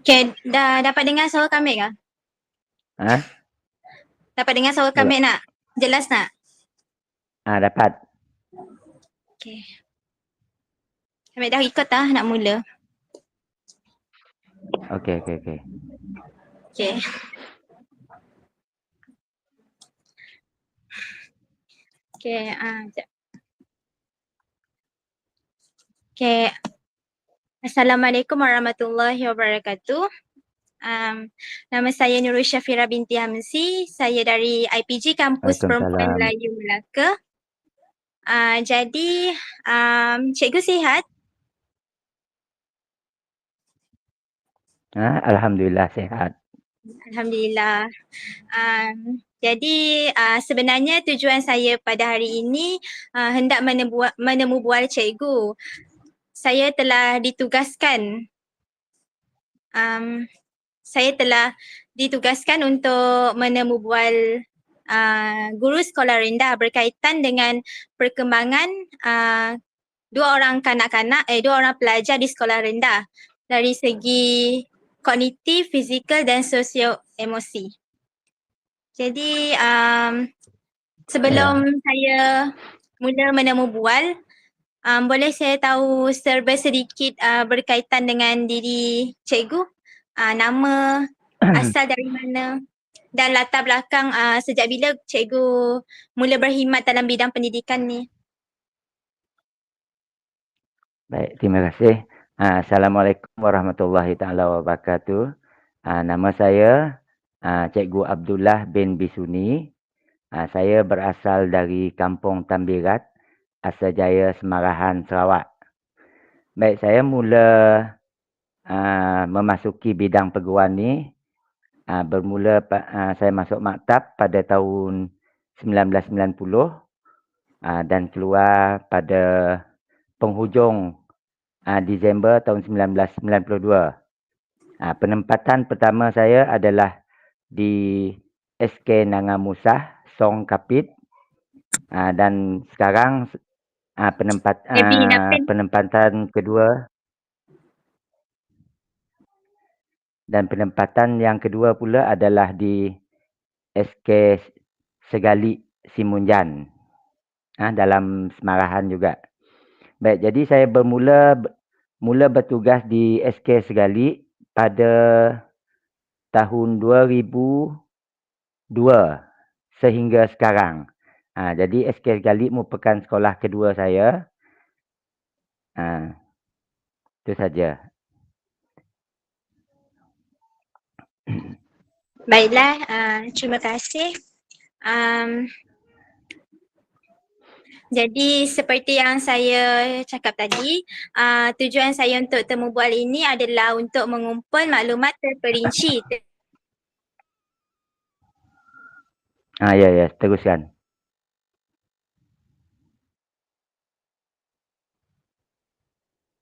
Okay, dah dapat dengar suara kami ke? Ha? Dapat dengar suara kami nak? Jelas nak? Dapat. Okay. Kami dah ikut dah nak mula. Okey. Okay. Okay, sekejap. Okay. Assalamualaikum warahmatullahi wabarakatuh. Nama saya Nurul Syafira binti Hamzi. Saya dari IPG Kampus Perempuan Waalaikumsalam. Melayu Melaka. Jadi, cikgu sihat? Alhamdulillah sihat. Alhamdulillah. Jadi sebenarnya tujuan saya pada hari ini hendak menemu bual cikgu. Saya telah ditugaskan untuk menemu bual guru sekolah rendah berkaitan dengan perkembangan dua orang pelajar di sekolah rendah dari segi kognitif, fizikal dan sosio emosi. Jadi sebelum saya mula menemu bual, boleh saya tahu serba sedikit berkaitan dengan diri cikgu? Nama, asal dari mana dan latar belakang sejak bila cikgu mula berkhidmat dalam bidang pendidikan ni? Baik, terima kasih. Assalamualaikum warahmatullahi taala wabarakatuh. Nama saya Cikgu Abdullah bin Bisuni. Saya berasal dari Kampung Tambirat, Asajaya, Semarahan, Sarawak. Baik, saya mula memasuki bidang perguruan ni bermula saya masuk maktab pada tahun 1990 dan keluar pada penghujung Disember tahun 1992. Penempatan pertama saya adalah di SK Nanga Musah, Song Kapit. Dan sekarang penempatan kedua dan penempatan yang kedua pula adalah di SK Segali Simunjan dalam Semarahan juga. Baik, jadi saya mula bertugas di SK Segali pada tahun 2002 sehingga sekarang. Jadi SK Segali merupakan sekolah kedua saya. Itu saja. Baiklah, terima kasih. Jadi seperti yang saya cakap tadi, tujuan saya untuk temu bual ini adalah untuk mengumpul maklumat terperinci. Ya, teruskan.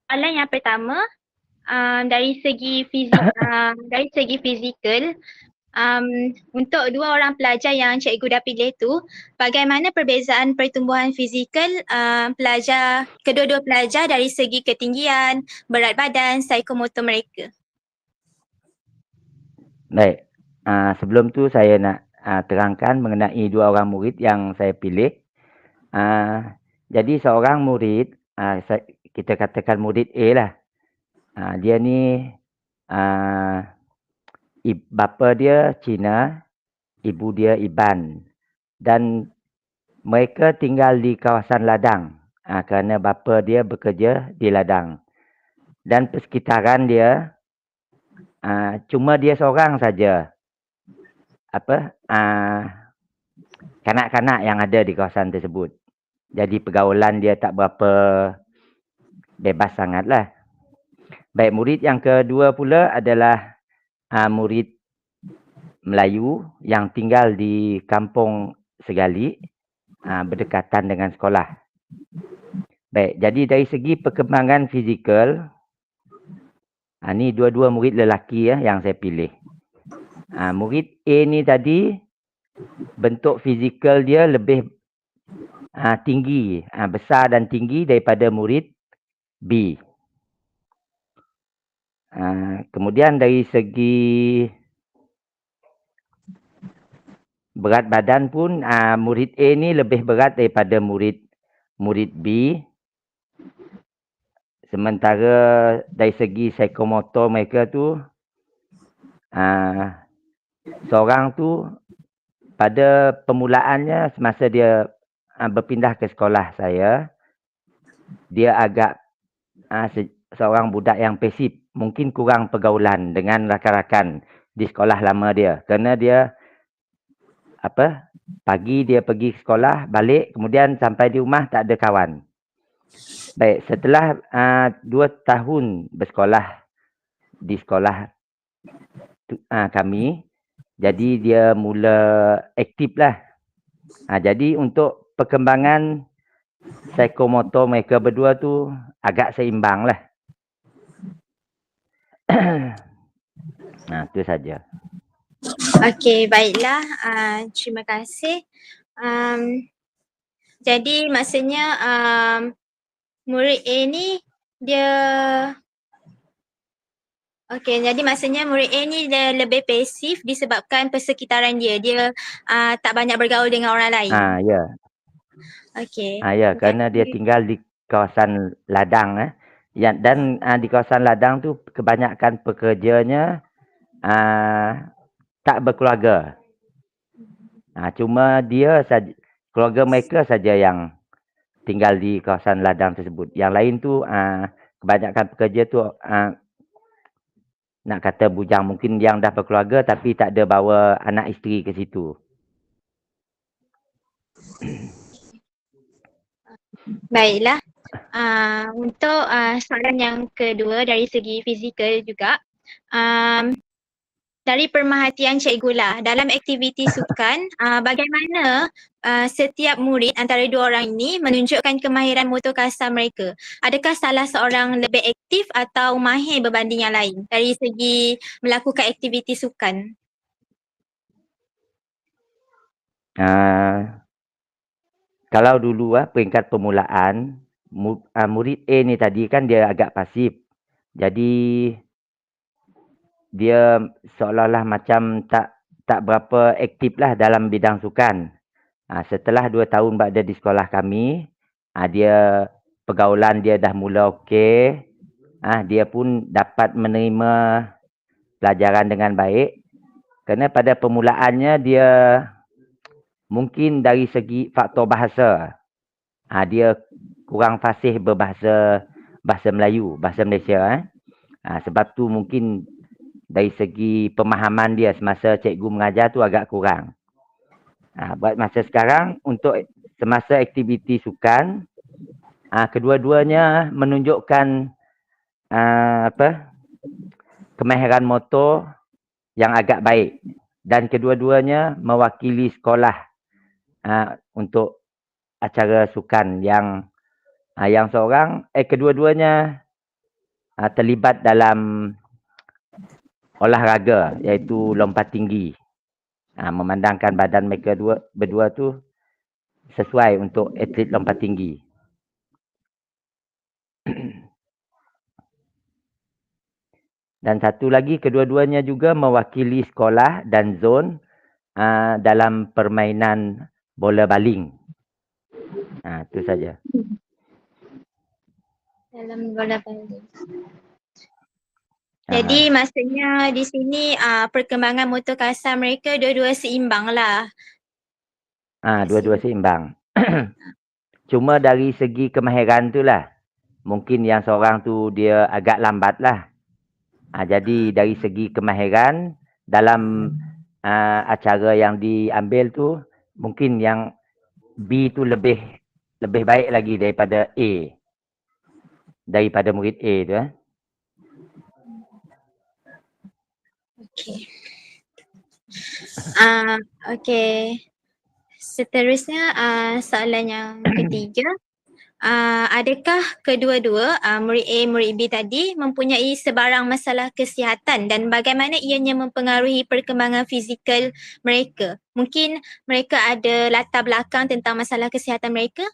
Soalan yang pertama, dari segi fizikal, untuk dua orang pelajar yang cikgu dah pilih tu, bagaimana perbezaan pertumbuhan fizikal kedua-dua pelajar dari segi ketinggian, berat badan, psikomotor mereka? Baik, sebelum tu saya nak terangkan mengenai dua orang murid yang saya pilih. Jadi seorang murid, kita katakan murid A lah. Dia ni bapa dia Cina, ibu dia Iban. Dan mereka tinggal di kawasan ladang kerana bapa dia bekerja di ladang. Dan persekitaran dia cuma dia seorang saja kanak-kanak yang ada di kawasan tersebut. Jadi pergaulan dia tak berapa bebas sangatlah. Baik, murid yang kedua pula adalah murid Melayu yang tinggal di Kampung Segali, berdekatan dengan sekolah. Baik, jadi dari segi perkembangan fizikal, ni dua-dua murid lelaki yang saya pilih. Murid A ni tadi, bentuk fizikal dia lebih tinggi, besar dan tinggi daripada murid B. Kemudian dari segi berat badan pun murid A ni lebih berat daripada murid B. Sementara dari segi psikomotor mereka tu seorang tu pada permulaannya semasa dia berpindah ke sekolah saya, dia agak seorang budak yang pasif, mungkin kurang pergaulan dengan rakan-rakan di sekolah lama dia. Kerana dia pagi dia pergi ke sekolah, balik, kemudian sampai di rumah tak ada kawan. Baik, setelah 2 tahun bersekolah di sekolah kami, jadi dia mula aktif lah. Jadi untuk perkembangan psikomotor mereka berdua tu agak seimbang lah. Itu saja. Okey, baiklah. Terima kasih. Jadi maksudnya murid A ni dia jadi maksudnya murid A ni dia lebih pasif disebabkan persekitaran dia. Dia tak banyak bergaul dengan orang lain. Ya. Okey. Ya, kerana dia tinggal di kawasan ladang. Dan di kawasan ladang tu kebanyakan pekerjanya tak berkeluarga. Cuma dia saja, keluarga mereka saja yang tinggal di kawasan ladang tersebut. Yang lain tu kebanyakan pekerja tu nak kata bujang, mungkin yang dah berkeluarga tapi tak ada bawa anak isteri ke situ. Baiklah. Untuk soalan yang kedua dari segi fizikal juga. Dari pemerhatian cikgu lah, dalam aktiviti sukan, bagaimana setiap murid antara dua orang ini menunjukkan kemahiran motor kasar mereka? Adakah salah seorang lebih aktif atau mahir berbanding yang lain dari segi melakukan aktiviti sukan? Kalau dulu peringkat permulaan, murid A ni tadi kan dia agak pasif. Jadi dia seolah-olah macam tak berapa aktif lah dalam bidang sukan. Setelah 2 tahun berada di sekolah kami, dia pergaulan dia dah mula okey. Dia pun dapat menerima pelajaran dengan baik. Kerana pada permulaannya dia mungkin dari segi faktor bahasa, dia kurang fasih berbahasa Melayu, bahasa Malaysia. Sebab tu mungkin dari segi pemahaman dia semasa cikgu mengajar tu agak kurang. Buat masa sekarang, untuk semasa aktiviti sukan, kedua-duanya menunjukkan kemahiran motor yang agak baik. Dan kedua-duanya mewakili sekolah untuk acara sukan yang seorang, kedua-duanya terlibat dalam olahraga iaitu lompat tinggi. Memandangkan badan mereka berdua tu sesuai untuk atlet lompat tinggi. Dan satu lagi, kedua-duanya juga mewakili sekolah dan zon dalam permainan bola baling. Itu saja. Dalam bola baling. Jadi maksudnya di sini perkembangan motor kasar mereka dua-dua seimbang lah. Dua-dua seimbang. Cuma dari segi kemahiran tu lah. Mungkin yang seorang tu dia agak lambat lah. Jadi dari segi kemahiran dalam acara yang diambil tu, mungkin yang B tu lebih baik lagi daripada A. Daripada murid A tu. Okey. Okey. Seterusnya soalan yang ketiga. Adakah kedua-dua murid A, murid B tadi mempunyai sebarang masalah kesihatan dan bagaimana ianya mempengaruhi perkembangan fizikal mereka? Mungkin mereka ada latar belakang tentang masalah kesihatan mereka?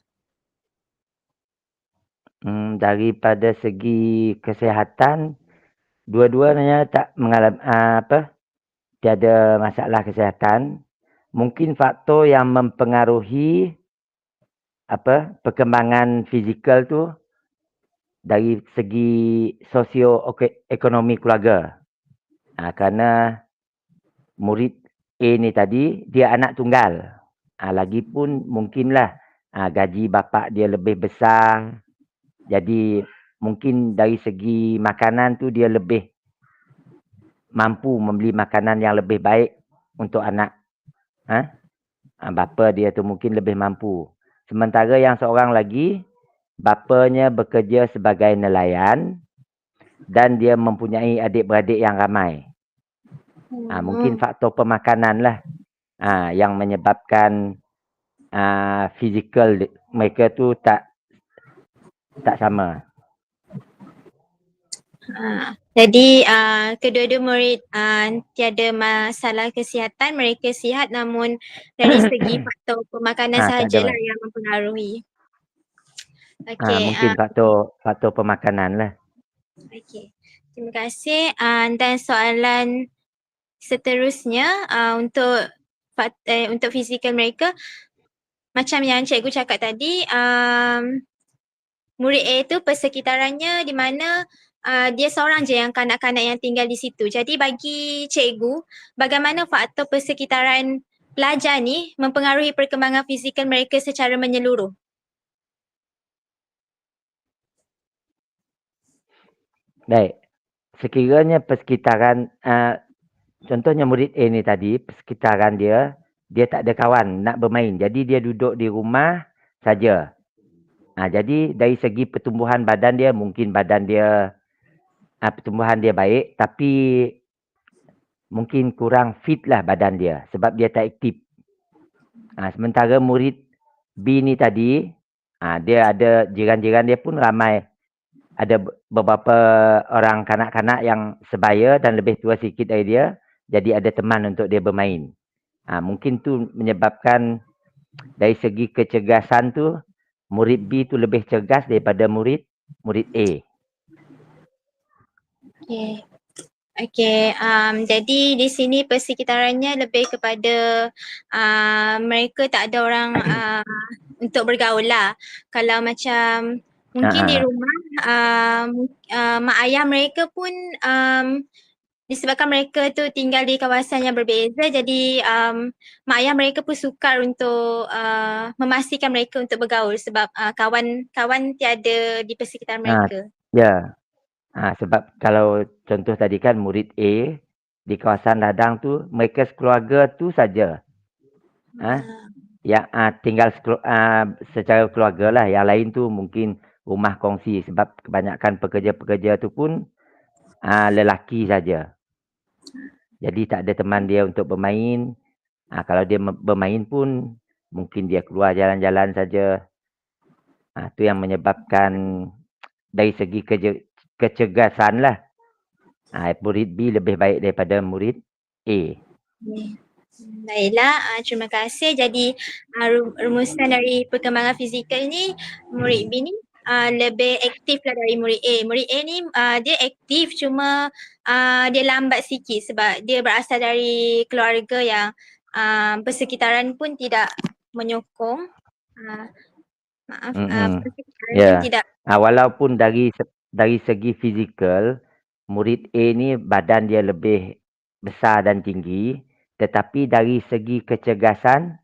Daripada segi kesihatan, dua-duanya tak mengalami tiada masalah kesihatan. Mungkin faktor yang mempengaruhi perkembangan fizikal tu dari segi sosioekonomi keluarga. Kerana murid A ni tadi dia anak tunggal. Lagipun mungkinlah gaji bapa dia lebih besar. Jadi mungkin dari segi makanan tu dia lebih mampu membeli makanan yang lebih baik untuk anak. Bapa dia tu mungkin lebih mampu. Sementara yang seorang lagi, bapanya bekerja sebagai nelayan dan dia mempunyai adik-beradik yang ramai. Mungkin faktor pemakanan lah yang menyebabkan fizikal mereka tu tak sama. Jadi kedua-dua murid tiada masalah kesihatan, mereka sihat, namun dari segi faktor pemakanan sahajalah yang mempengaruhi. Mungkin faktor pemakanan lah. Okey, terima kasih. Dan soalan seterusnya untuk fizikal mereka, macam yang cikgu cakap tadi, murid A tu persekitarannya di mana dia seorang je yang kanak-kanak yang tinggal di situ. Jadi bagi cikgu, bagaimana faktor persekitaran pelajar ni mempengaruhi perkembangan fizikal mereka secara menyeluruh? Baik. Sekiranya persekitaran, contohnya murid A ni tadi, persekitaran dia tak ada kawan nak bermain. Jadi dia duduk di rumah saja. Jadi dari segi pertumbuhan badan dia, mungkin badan dia pertumbuhan dia baik, tapi mungkin kurang fit lah badan dia sebab dia tak aktif. Sementara murid B ni tadi, dia ada jiran-jiran dia pun ramai. Ada beberapa orang kanak-kanak yang sebaya dan lebih tua sikit dari dia, jadi ada teman untuk dia bermain. Mungkin tu menyebabkan dari segi kecergasan tu, murid B tu lebih cergas daripada murid A. Okey, jadi di sini persekitarannya lebih kepada mereka tak ada orang untuk bergaul lah. Kalau macam mungkin di rumah mak ayah mereka pun disebabkan mereka tu tinggal di kawasan yang berbeza, jadi mak ayah mereka pun sukar untuk memastikan mereka untuk bergaul sebab kawan-kawan tiada di persekitaran mereka. Ya. Sebab kalau contoh tadi kan murid A di kawasan ladang tu, mereka sekeluarga tu saja. Yang tinggal secara keluarga lah. Yang lain tu mungkin rumah kongsi sebab kebanyakan pekerja-pekerja tu pun lelaki saja. Jadi tak ada teman dia untuk bermain. Kalau dia bermain pun mungkin dia keluar jalan-jalan saja. Tu yang menyebabkan dari segi kecergasan lah. Murid B lebih baik daripada murid A. Baiklah, terima kasih. Jadi rumusan dari perkembangan fizikal ni, murid B ni lebih aktif lah dari murid A. Murid A ni dia aktif, cuma dia lambat sikit sebab dia berasal dari keluarga yang persekitaran pun tidak menyokong. Persekitaran pun tidak. Walaupun dari segi fizikal, murid A ni badan dia lebih besar dan tinggi, tetapi dari segi kecergasan,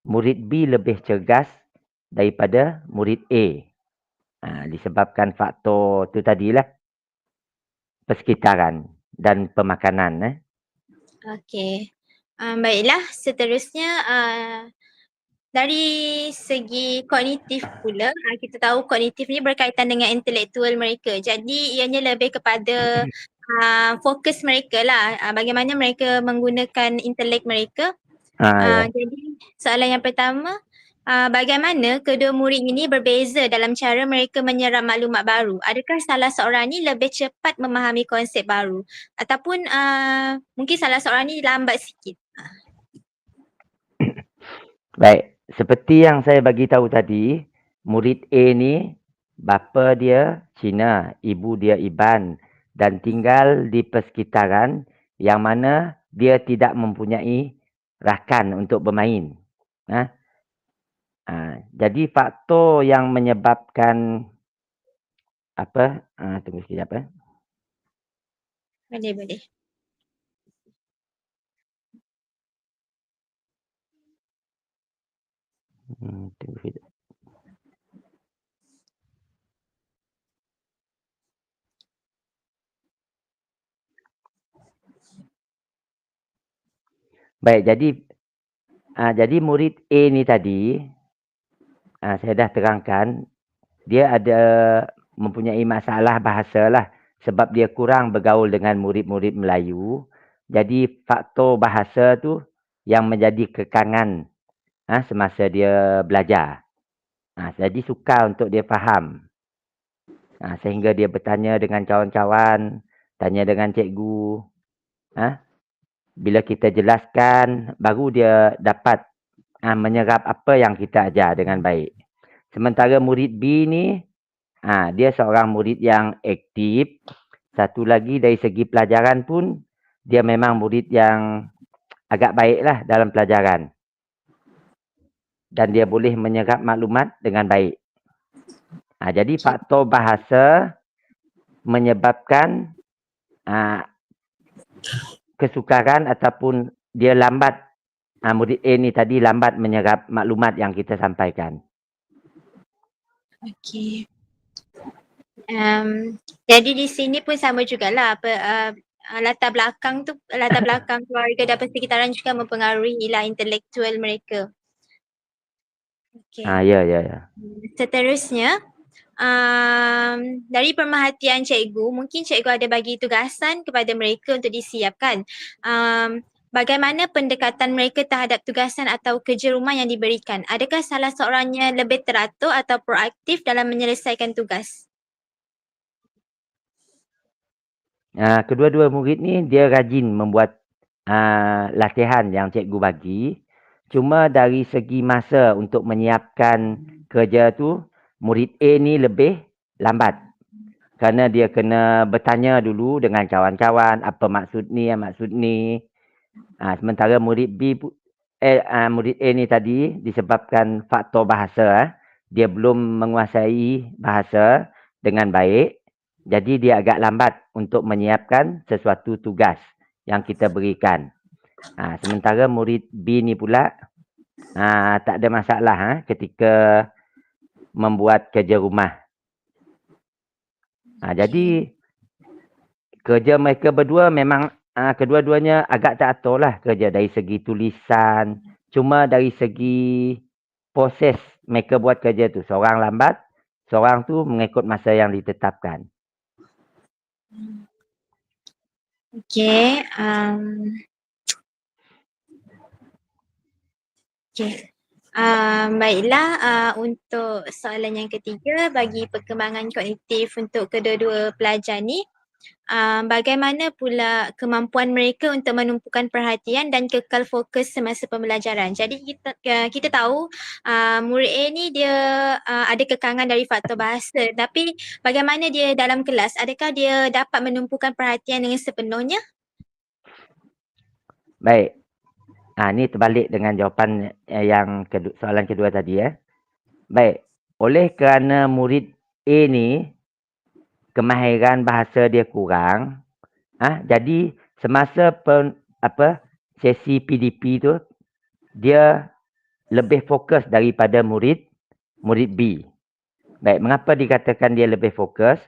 murid B lebih cergas daripada murid A. Disebabkan faktor tu tadilah, persekitaran dan pemakanan. Okey. Baiklah, seterusnya dari segi kognitif pula, kita tahu kognitif ni berkaitan dengan intelektual mereka. Jadi ianya lebih kepada fokus mereka lah, bagaimana mereka menggunakan intelek mereka. Jadi soalan yang pertama, bagaimana kedua murid ini berbeza dalam cara mereka menyerap maklumat baru? Adakah salah seorang ni lebih cepat memahami konsep baru ataupun mungkin salah seorang ni lambat sikit? Baik, seperti yang saya bagi tahu tadi, murid A ni bapa dia Cina, ibu dia Iban. dan tinggal di persekitaran yang mana dia tidak mempunyai rakan untuk bermain. Jadi faktor yang menyebabkan tunggu sekejap. Boleh. Tunggu sekejap. Baik, jadi murid A ni tadi, saya dah terangkan, dia ada mempunyai masalah bahasa lah. Sebab dia kurang bergaul dengan murid-murid Melayu. Jadi faktor bahasa tu yang menjadi kekangan semasa dia belajar. Jadi sukar untuk dia faham. Sehingga dia bertanya dengan kawan-kawan, tanya dengan cikgu. Bila kita jelaskan, baru dia dapat menyerap apa yang kita ajar dengan baik. Sementara murid B ni, dia seorang murid yang aktif. Satu lagi dari segi pelajaran pun, dia memang murid yang agak baiklah dalam pelajaran. Dan dia boleh menyerap maklumat dengan baik. Jadi faktor bahasa menyebabkan kesukaran ataupun dia lambat. Murid A ni tadi lambat menyerap maklumat yang kita sampaikan. Okey. Jadi di sini pun sama jugalah latar belakang keluarga dan persekitaran juga mempengaruhi lah intelektual mereka. Okey. Ya. Seterusnya, dari pemerhatian cikgu, mungkin cikgu ada bagi tugasan kepada mereka untuk disiapkan. Bagaimana pendekatan mereka terhadap tugasan atau kerja rumah yang diberikan? Adakah salah seorangnya lebih teratur atau proaktif dalam menyelesaikan tugas? Kedua-dua murid ni dia rajin membuat latihan yang cikgu bagi. Cuma dari segi masa untuk menyiapkan kerja tu, murid A ni lebih lambat. Kerana dia kena bertanya dulu dengan kawan-kawan apa maksud ni. Sementara murid murid A ni tadi disebabkan faktor bahasa, dia belum menguasai bahasa dengan baik. Jadi dia agak lambat untuk menyiapkan sesuatu tugas yang kita berikan. Sementara murid B ni pula tak ada masalah ketika membuat kerja rumah. Jadi kerja mereka berdua memang kedua-duanya agak teratur lah kerja dari segi tulisan. Cuma dari segi proses mereka buat kerja tu. Seorang lambat, seorang tu mengikut masa yang ditetapkan. Okey. Baiklah, untuk soalan yang ketiga, bagi perkembangan kognitif untuk kedua-dua pelajar ni, bagaimana pula kemampuan mereka untuk menumpukan perhatian dan kekal fokus semasa pembelajaran? Jadi kita tahu murid A ni dia ada kekangan dari faktor bahasa, tapi bagaimana dia dalam kelas? Adakah dia dapat menumpukan perhatian dengan sepenuhnya? Baik. Ni terbalik dengan jawapan yang soalan kedua tadi. Baik. Oleh kerana murid A ni kemahiran bahasa dia kurang, jadi semasa sesi PDP tu, dia lebih fokus daripada murid B. Baik, mengapa dikatakan dia lebih fokus?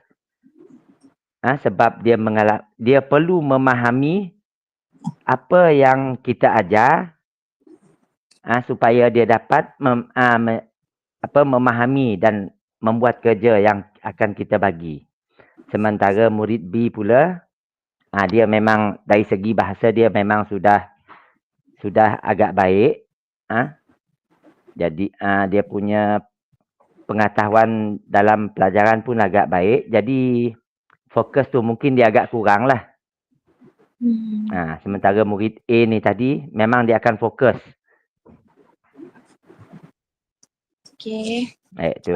Sebab dia perlu memahami apa yang kita ajar supaya dia dapat memahami dan membuat kerja yang akan kita bagi. Sementara murid B pula, dia memang dari segi bahasa dia memang sudah agak baik. Jadi dia punya pengetahuan dalam pelajaran pun agak baik. Jadi fokus tu mungkin dia agak kurang lah. Sementara murid A ni tadi memang dia akan fokus. Okey. Baik tu.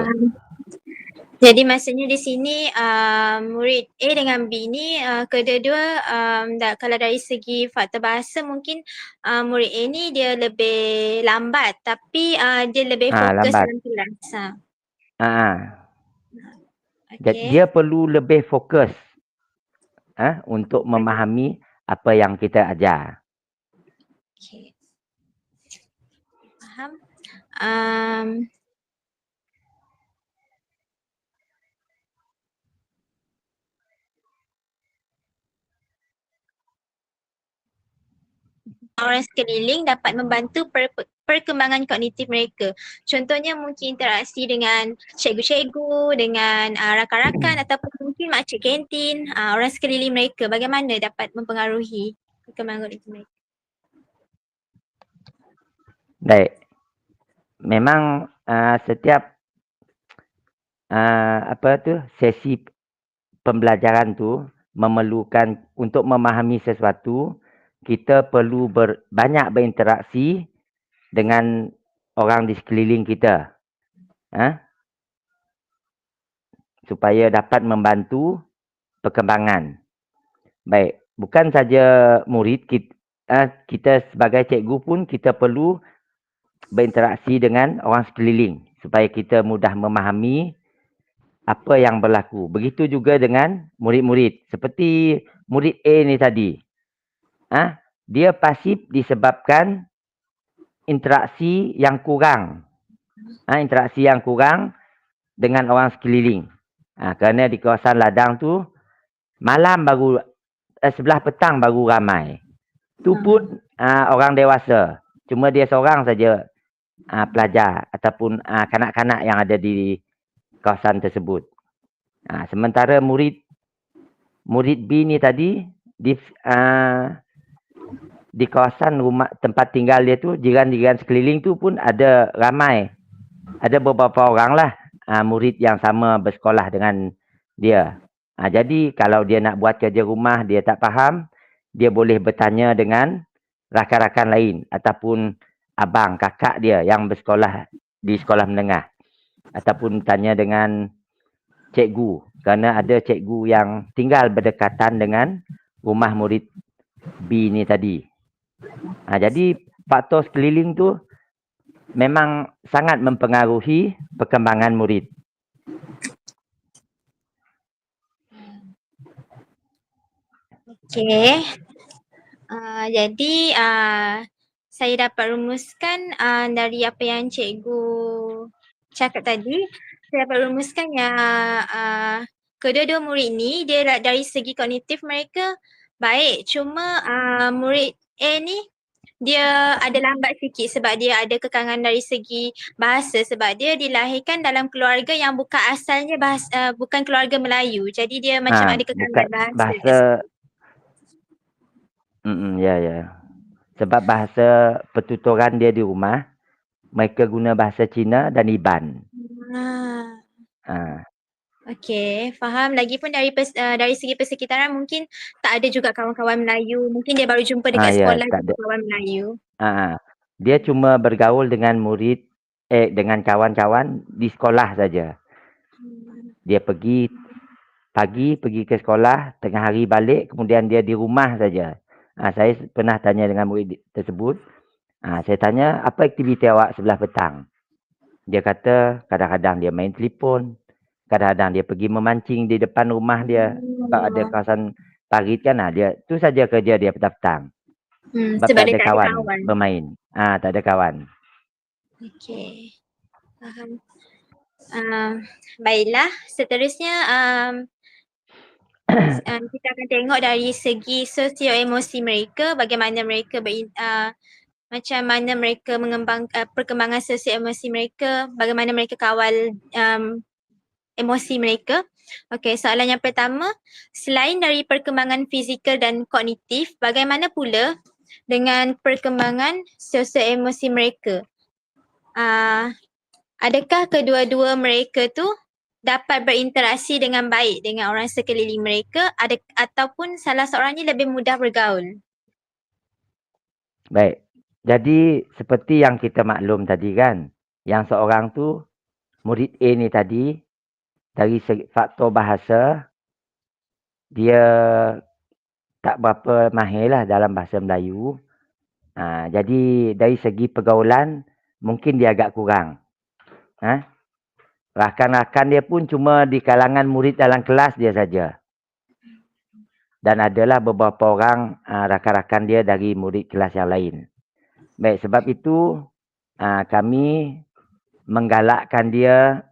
Jadi maksudnya di sini murid A dengan B ni kedua-dua kalau dari segi faktor bahasa mungkin murid A ni dia lebih lambat tapi dia lebih fokus Lambat. dalam kelas. Okay. Dia perlu lebih fokus untuk memahami apa yang kita ajar. Okay. Faham. Orang sekeliling dapat membantu perkembangan kognitif mereka. Contohnya mungkin interaksi dengan cikgu-cikgu, dengan rakan-rakan ataupun mungkin makcik kantin, orang sekeliling mereka. Bagaimana dapat mempengaruhi perkembangan kognitif mereka? Baik. Memang setiap sesi pembelajaran tu memerlukan untuk memahami sesuatu, kita perlu banyak berinteraksi dengan orang di sekeliling kita. Supaya dapat membantu perkembangan. Baik, bukan saja murid, kita sebagai cikgu pun kita perlu berinteraksi dengan orang sekeliling supaya kita mudah memahami apa yang berlaku. Begitu juga dengan murid-murid. Seperti murid A ni tadi. Dia pasif disebabkan interaksi yang kurang. Interaksi yang kurang dengan orang sekeliling. Kerana di kawasan ladang tu, malam baru, sebelah petang baru ramai. Tu pun orang dewasa. Cuma dia seorang saja pelajar ataupun kanak-kanak yang ada di kawasan tersebut. Sementara murid B ni tadi di kawasan rumah tempat tinggal dia tu, jiran-jiran sekeliling tu pun ada ramai. Ada beberapa orang lah murid yang sama bersekolah dengan dia. Jadi kalau dia nak buat kerja rumah, dia tak faham, dia boleh bertanya dengan rakan-rakan lain ataupun abang, kakak dia yang bersekolah di sekolah menengah. Ataupun tanya dengan cikgu. Kerana ada cikgu yang tinggal berdekatan dengan rumah murid B ni tadi. Jadi faktor sekeliling tu memang sangat mempengaruhi perkembangan murid. Okey. Jadi saya dapat rumuskan dari apa yang cikgu cakap tadi, saya dapat rumuskan yang kedua-dua murid ni dia dari segi kognitif mereka baik, cuma murid A ni dia ada lambat sikit sebab dia ada kekangan dari segi bahasa sebab dia dilahirkan dalam keluarga yang bukan asalnya bukan keluarga Melayu. Jadi dia macam ada kekangan bahasa. Ya. Sebab bahasa pertuturan dia di rumah, mereka guna bahasa Cina dan Iban. Okey, faham. Lagipun dari segi persekitaran mungkin tak ada juga kawan-kawan Melayu. Mungkin dia baru jumpa dekat sekolah juga kawan Melayu. Dia cuma bergaul dengan dengan kawan-kawan di sekolah saja. Dia pergi pagi pergi ke sekolah, tengah hari balik, kemudian dia di rumah saja. Saya pernah tanya dengan murid tersebut. Saya tanya, apa aktiviti awak sebelah petang? Dia kata, kadang-kadang dia main telefon. Kadang-kadang dia pergi memancing di depan rumah dia. Sebab ada kawasan parit kan. Dia tu saja kerja dia petang-petang. Sebab tak ada kawan bermain. Tak ada kawan. Okey. Faham. Baiklah, seterusnya kita akan tengok dari segi sosio-emosi mereka, bagaimana mereka macam mana mereka perkembangan sosio-emosi mereka, bagaimana mereka kawal emosi mereka. Okey, soalan yang pertama, selain dari perkembangan fizikal dan kognitif, bagaimana pula dengan perkembangan sosio-emosi mereka? Adakah kedua-dua mereka tu dapat berinteraksi dengan baik dengan orang sekeliling mereka ataupun salah seorangnya lebih mudah bergaul? Baik. Jadi seperti yang kita maklum tadi kan, yang seorang tu murid A ni tadi dari segi faktor bahasa, dia tak berapa mahir lah dalam bahasa Melayu. Jadi dari segi pergaulan, mungkin dia agak kurang. Rakan-rakan dia pun cuma di kalangan murid dalam kelas dia saja. Dan adalah beberapa orang rakan-rakan dia dari murid kelas yang lain. Baik, sebab itu kami menggalakkan dia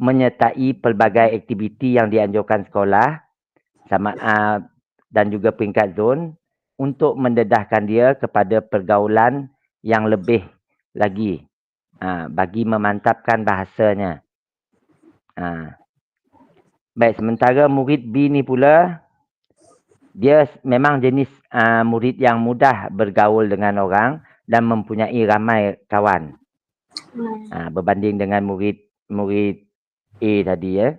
menyertai pelbagai aktiviti yang dianjurkan sekolah sama dan juga peringkat zon untuk mendedahkan dia kepada pergaulan yang lebih lagi bagi memantapkan bahasanya. Baik, sementara murid B ni pula, dia memang jenis murid yang mudah bergaul dengan orang dan mempunyai ramai kawan. Berbanding dengan murid A tadi ya.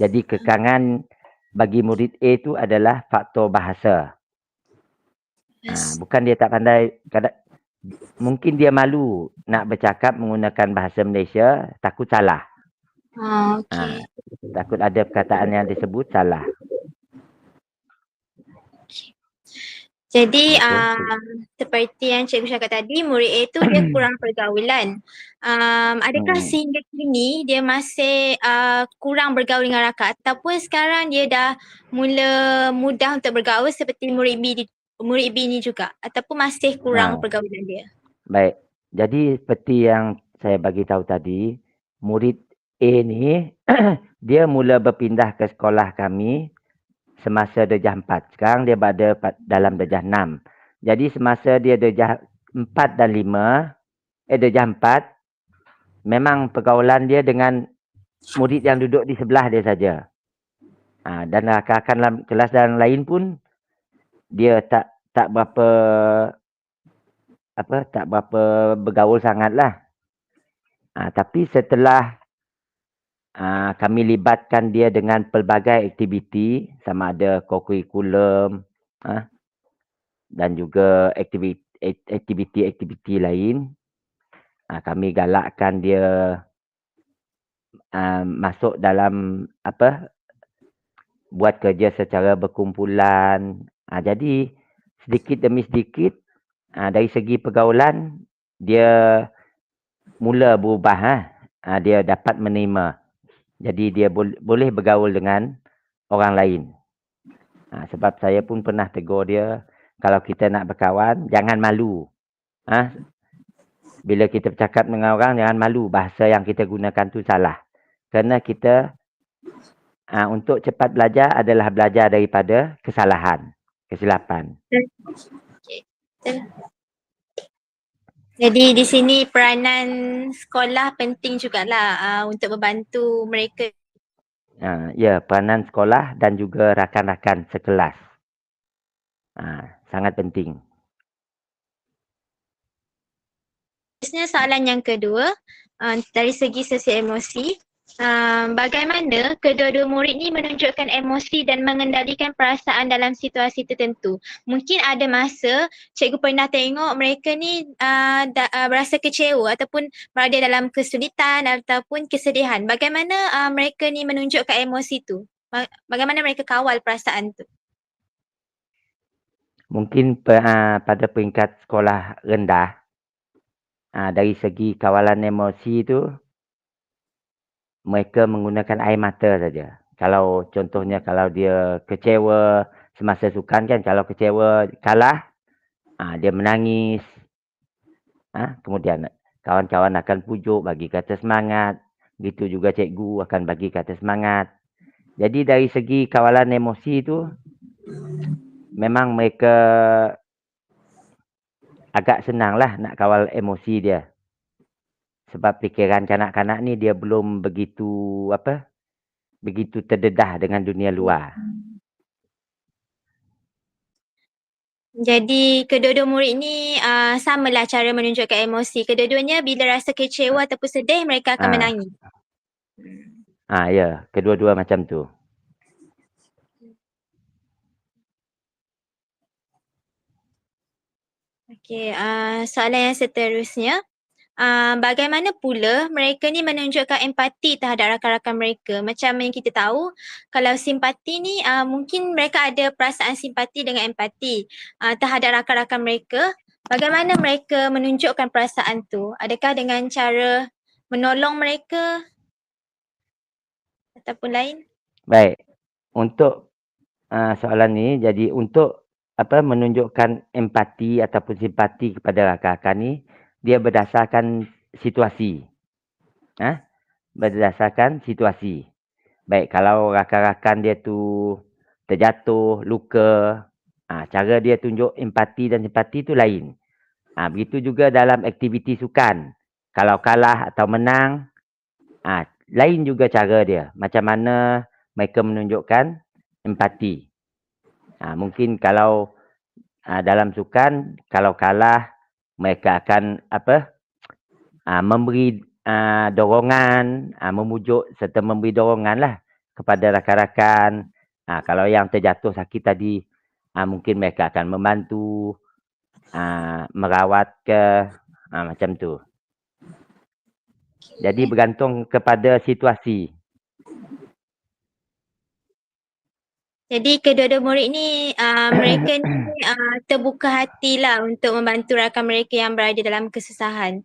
Jadi kekangan bagi murid A itu adalah faktor bahasa. Bukan dia tak pandai, mungkin dia malu nak bercakap menggunakan bahasa Malaysia, takut salah. Okay. Takut ada perkataan yang disebut salah. Jadi seperti yang cikgu cakap tadi, murid A tu dia kurang pergaulan. Adakah sehingga kini dia masih kurang bergaul dengan rakan ataupun sekarang dia dah mula mudah untuk bergaul seperti murid B ni juga ataupun masih kurang pergaulan dia? Baik. Jadi seperti yang saya bagi tahu tadi, murid A ni dia mula berpindah ke sekolah kami semasa darjah 4. Sekarang dia berada dalam darjah 6. Jadi semasa dia darjah 4 dan 5, darjah 4, memang pergaulan dia dengan murid yang duduk di sebelah dia saja. Dan rakan-rakan dalam kelas dan lain pun dia tak berapa bergaul sangatlah. Tapi setelah kami libatkan dia dengan pelbagai aktiviti, sama ada kokurikulum dan juga aktiviti-aktiviti lain, kami galakkan dia masuk dalam buat kerja secara berkumpulan. Jadi sedikit demi sedikit dari segi pergaulan dia mula berubah. Dia dapat menerima. Jadi dia boleh bergaul dengan orang lain. Sebab saya pun pernah tegur dia, kalau kita nak berkawan, jangan malu. Bila kita bercakap dengan orang, jangan malu. Bahasa yang kita gunakan tu salah. Kerana kita untuk cepat belajar adalah belajar daripada kesalahan, kesilapan. Jadi di sini peranan sekolah penting jugalah untuk membantu mereka. Ya, peranan sekolah dan juga rakan-rakan sekelas. Sangat penting. Seterusnya soalan yang kedua, dari segi sosial emosi, bagaimana kedua-dua murid ni menunjukkan emosi dan mengendalikan perasaan dalam situasi tertentu. Mungkin ada masa cikgu pernah tengok mereka ni berasa kecewa ataupun berada dalam kesulitan ataupun kesedihan. Bagaimana mereka ni menunjukkan emosi tu? Bagaimana mereka kawal perasaan tu? Mungkin pada peringkat sekolah rendah, dari segi kawalan emosi tu, mereka menggunakan air mata saja. Kalau contohnya kalau dia kecewa semasa sukan kan, kalau kecewa kalah, dia menangis. Kemudian kawan-kawan akan pujuk, bagi kata semangat. Begitu juga cikgu akan bagi kata semangat. Jadi dari segi kawalan emosi tu, memang mereka agak senanglah nak kawal emosi dia. Sebab fikiran kanak-kanak ni dia belum begitu terdedah dengan dunia luar. Jadi kedua-dua murid ni samalah cara menunjukkan emosi. Kedua-duanya bila rasa kecewa ataupun sedih mereka akan menangis. Ya, kedua-dua macam tu. Okey, soalan yang seterusnya. Bagaimana pula mereka ni menunjukkan empati terhadap rakan-rakan mereka. Macam yang kita tahu, kalau simpati ni mungkin mereka ada perasaan simpati dengan empati terhadap rakan-rakan mereka. Bagaimana mereka menunjukkan perasaan tu? Adakah dengan cara menolong mereka ataupun lain? Baik. Untuk soalan ni, jadi untuk menunjukkan empati ataupun simpati kepada rakan-rakan ni, dia berdasarkan situasi. Berdasarkan situasi. Baik, kalau rakan-rakan dia tu terjatuh, luka, cara dia tunjuk empati dan simpati tu lain. Begitu juga dalam aktiviti sukan. Kalau kalah atau menang, lain juga cara dia. Macam mana mereka menunjukkan empati. Mungkin kalau dalam sukan, kalau kalah, mereka akan memberi dorongan, memujuk serta memberi dorongan lah kepada rakan-rakan. Kalau yang terjatuh sakit tadi, mungkin mereka akan membantu, merawat ke, macam tu. Jadi bergantung kepada situasi. Jadi kedua-dua murid ni mereka ni terbuka hatilah untuk membantu rakan mereka yang berada dalam kesusahan.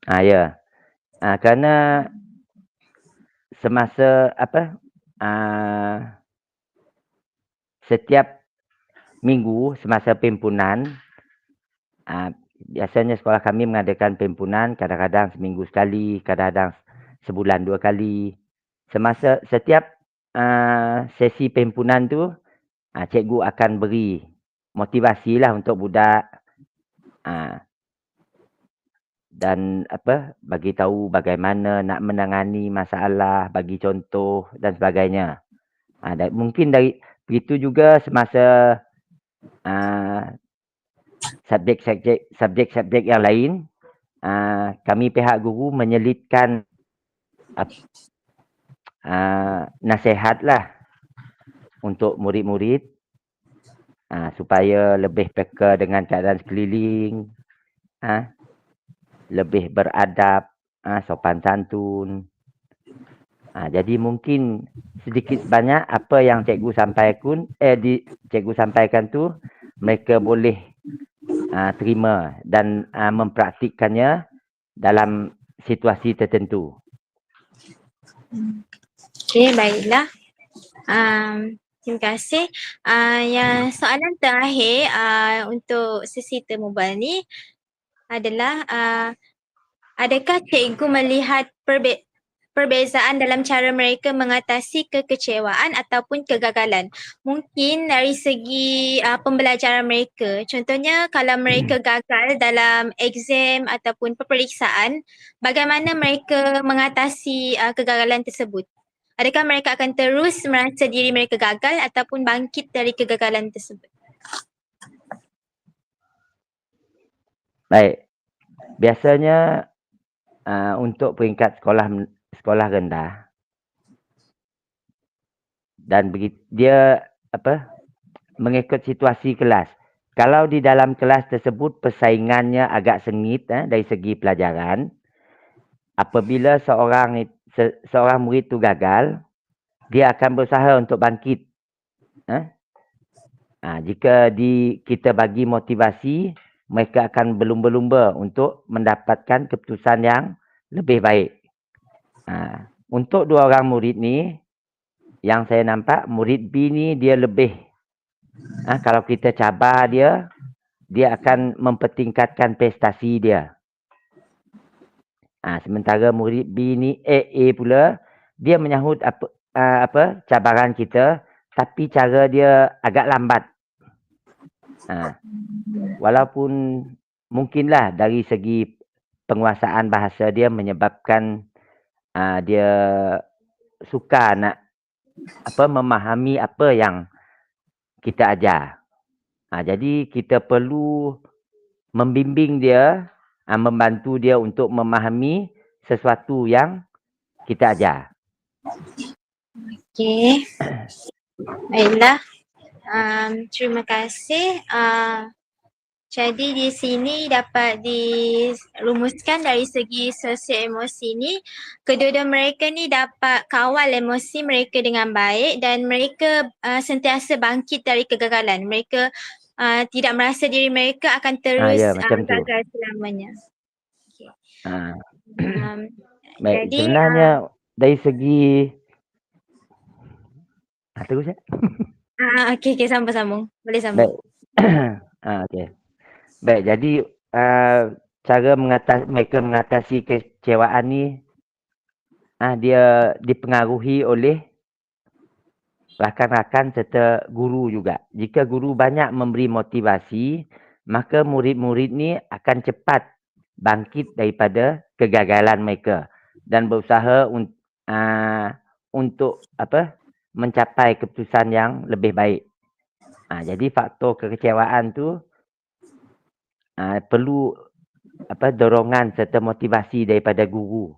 Ya. Kerana semasa setiap minggu semasa pimpunan, biasanya sekolah kami mengadakan pimpunan, kadang-kadang seminggu sekali, kadang-kadang sebulan 2 kali. Semasa setiap sesi pimpunan tu, cikgu akan beri motivasi lah untuk budak, dan bagi tahu bagaimana nak menangani masalah, bagi contoh dan sebagainya. Mungkin dari begitu juga semasa subjek-subjek yang lain, kami pihak guru menyelitkan nasihat lah untuk murid-murid supaya lebih peka dengan keadaan sekeliling, lebih beradab, sopan santun. Jadi mungkin sedikit banyak apa yang cikgu sampaikan tu, mereka boleh terima dan mempraktikkannya dalam situasi tertentu. Okey, baiklah. Terima kasih. Yang soalan terakhir untuk sesi termobile ni adalah adakah cikgu melihat perbezaan dalam cara mereka mengatasi kekecewaan ataupun kegagalan? Mungkin dari segi pembelajaran mereka. Contohnya kalau mereka gagal dalam exam ataupun peperiksaan, bagaimana mereka mengatasi kegagalan tersebut? Adakah mereka akan terus merasa diri mereka gagal ataupun bangkit dari kegagalan tersebut? Baik. Biasanya untuk peringkat sekolah rendah, dan dia mengikut situasi kelas. Kalau di dalam kelas tersebut persaingannya agak sengit dari segi pelajaran, apabila seorang murid tu gagal, dia akan berusaha untuk bangkit. Jika kita bagi motivasi, mereka akan berlumba-lumba untuk mendapatkan keputusan yang lebih baik. Untuk 2 orang murid ni, yang saya nampak, murid B ni dia lebih, kalau kita cabar dia akan mempertingkatkan prestasi dia. Sementara murid B ni A pula, dia menyahut cabaran kita, tapi cara dia agak lambat. Walaupun mungkinlah dari segi penguasaan bahasa dia menyebabkan dia suka nak memahami apa yang kita ajar. Jadi kita perlu membimbing dia, membantu dia untuk memahami sesuatu yang kita ajar. Okey. Baiklah. Terima kasih Jadi di sini dapat dirumuskan dari segi sosial emosi ni, kedua-dua mereka ni dapat kawal emosi mereka dengan baik dan mereka sentiasa bangkit dari kegagalan. Mereka tidak merasa diri mereka akan terus Ya, macam tu. gagal selamanya. Okay. Ah. Baik, Jadi sebenarnya dari segi terus ya. okey sambung-sambung. Boleh Baik. sambung. Okey. Baik, jadi cara mereka mengatasi kekecewaan ni dia dipengaruhi oleh rakan-rakan serta guru juga. Jika guru banyak memberi motivasi, maka murid-murid ni akan cepat bangkit daripada kegagalan mereka dan berusaha untuk mencapai keputusan yang lebih baik. Jadi faktor kekecewaan tu perlu dorongan serta motivasi daripada guru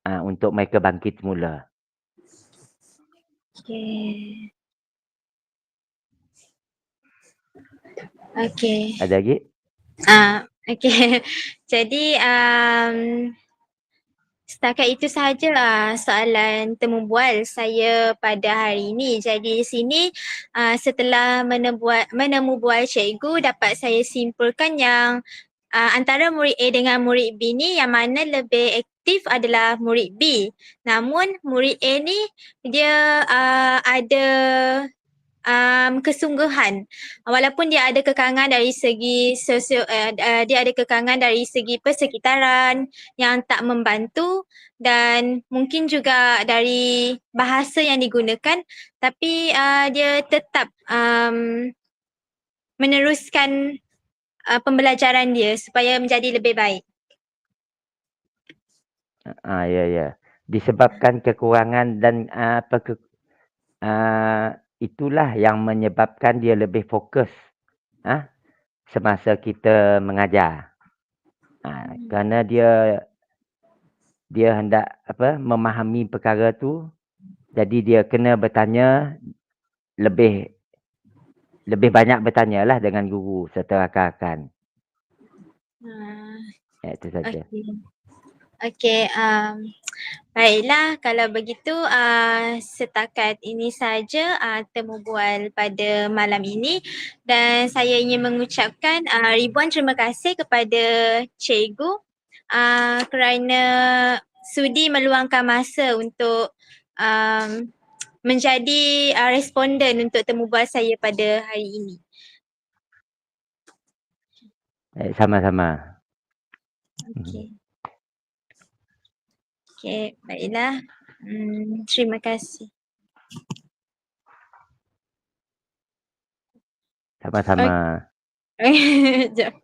untuk mereka bangkit semula. Okey. Okey. Ada lagi? Okey. Jadi setakat itu sahajalah soalan temu bual saya pada hari ini. Jadi di sini setelah menemu bual cikgu dapat saya simpulkan yang antara murid A dengan murid B ni yang mana lebih aktif adalah murid B. Namun murid A ni dia ada kesungguhan walaupun dia ada kekangan dari segi dia ada kekangan dari segi persekitaran yang tak membantu dan mungkin juga dari bahasa yang digunakan tapi dia tetap meneruskan pembelajaran dia supaya menjadi lebih baik. Ya. Disebabkan kekurangan dan itulah yang menyebabkan dia lebih fokus semasa kita mengajar. Kerana dia hendak memahami perkara tu, jadi dia kena bertanya lebih banyak bertanya lah dengan guru serta rakan-rakan. Itu saja. Okey, baiklah kalau begitu setakat ini saja temu bual pada malam ini dan saya ingin mengucapkan ribuan terima kasih kepada cikgu kerana sudi meluangkan masa untuk menjadi responden untuk temu bual saya pada hari ini. Sama-sama. Okey, baiklah. Terima kasih. Sama-sama. Sekejap.